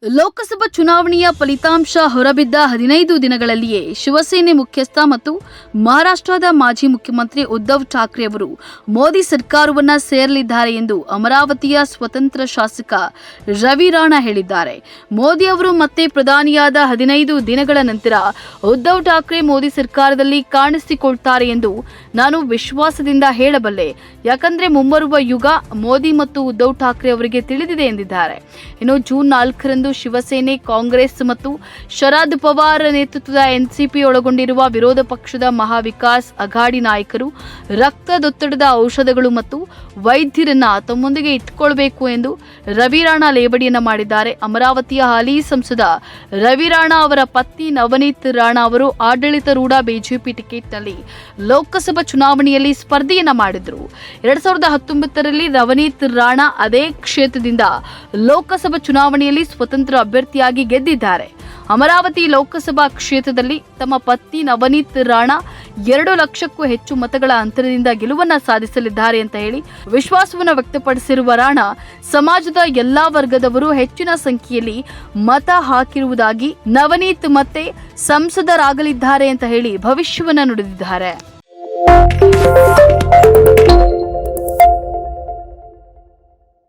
ಲೋಕಸಭಾ ಚುನಾವಣೆಯ ಫಲಿತಾಂಶ ಹೊರಬಿದ್ದ 15 ದಿನಗಳಲ್ಲಿಯೇ ಶಿವಸೇನೆ ಮುಖ್ಯಸ್ಥ ಮತ್ತು ಮಹಾರಾಷ್ಟ್ರದ ಮಾಜಿ ಮುಖ್ಯಮಂತ್ರಿ ಉದ್ಧವ್ ಠಾಕ್ರೆ ಅವರು ಮೋದಿ ಸರ್ಕಾರವನ್ನು ಸೇರಲಿದ್ದಾರೆ ಎಂದು ಅಮರಾವತಿಯ ಸ್ವತಂತ್ರ ಶಾಸಕ ರವಿ ರಾಣಾ ಹೇಳಿದ್ದಾರೆ. ಮೋದಿ ಅವರು ಮತ್ತೆ ಪ್ರಧಾನಿಯಾದ 15 ದಿನಗಳ ನಂತರ ಉದ್ಧವ್ ಠಾಕ್ರೆ ಮೋದಿ ಸರ್ಕಾರದಲ್ಲಿ ಕಾಣಿಸಿಕೊಳ್ತಾರೆ ಎಂದು ನಾನು ವಿಶ್ವಾಸದಿಂದ ಹೇಳಬಲ್ಲೆ. ಯಾಕಂದ್ರೆ ಮುಂಬರುವ ಯುಗ ಮೋದಿ ಮತ್ತು ಉದ್ಧವ್ ಠಾಕ್ರೆ ಅವರಿಗೆ ತಿಳಿದಿದೆ ಎಂದಿದ್ದಾರೆ. ಇನ್ನು ಜೂನ್ 4ರಂದು ಶಿವಸೇನೆ, ಕಾಂಗ್ರೆಸ್ ಮತ್ತು ಶರದ್ ಪವಾರ್ ನೇತೃತ್ವದ ಎನ್ಸಿಪಿ ಒಳಗೊಂಡಿರುವ ವಿರೋಧ ಪಕ್ಷದ ಮಹಾವಿಕಾಸ್ ಅಘಾಡಿ ನಾಯಕರು ರಕ್ತದೊತ್ತಡದ ಔಷಧಗಳು ಮತ್ತು ವೈದ್ಯರನ್ನ ತಮ್ಮೊಂದಿಗೆ ಇಟ್ಟುಕೊಳ್ಳಬೇಕು ಎಂದು ರವಿ ರಾಣಾ ಲೇವಡಿಯನ್ನ ಮಾಡಿದ್ದಾರೆ. ಅಮರಾವತಿಯ ಹಾಲಿ ಸಂಸದ ರವಿ ರಾಣಾ ಅವರ ಪತ್ನಿ ನವನೀತ್ ರಾಣಾ ಅವರು ಆಡಳಿತಾರೂಢ ಬಿಜೆಪಿ ಟಿಕೆಟ್ನಲ್ಲಿ ಲೋಕಸಭಾ ಚುನಾವಣೆಯಲ್ಲಿ ಸ್ಪರ್ಧೆಯನ್ನ ಮಾಡಿದ್ರು. 2019ರಲ್ಲಿ ನವನೀತ್ ರಾಣಾ ಅದೇ ಕ್ಷೇತ್ರದಿಂದ ಲೋಕಸಭಾ ಚುನಾವಣೆಯಲ್ಲಿ ಸ್ವತಂತ್ರ ಅಭ್ಯರ್ಥಿಯಾಗಿ ಗೆದ್ದಿದ್ದಾರೆ. ಅಮರಾವತಿ ಲೋಕಸಭಾ ಕ್ಷೇತ್ರದಲ್ಲಿ ತಮ್ಮ ಪತ್ನಿ ನವನೀತ್ ರಾಣಾ 2 ಲಕ್ಷಕ್ಕೂ ಹೆಚ್ಚು ಮತಗಳ ಅಂತರದಿಂದ ಗೆಲುವನ್ನ ಸಾಧಿಸಲಿದ್ದಾರೆ ಅಂತ ಹೇಳಿ ವಿಶ್ವಾಸವನ್ನು ವ್ಯಕ್ತಪಡಿಸಿರುವ ರಾಣಾ, ಸಮಾಜದ ಎಲ್ಲಾ ವರ್ಗದವರು ಹೆಚ್ಚಿನ ಸಂಖ್ಯೆಯಲ್ಲಿ ಮತ ಹಾಕಿರುವುದಾಗಿ, ನವನೀತ್ ಮತ್ತೆ ಸಂಸದರಾಗಲಿದ್ದಾರೆ ಅಂತ ಹೇಳಿ ಭವಿಷ್ಯವನ್ನ ನುಡಿದಿದ್ದಾರೆ.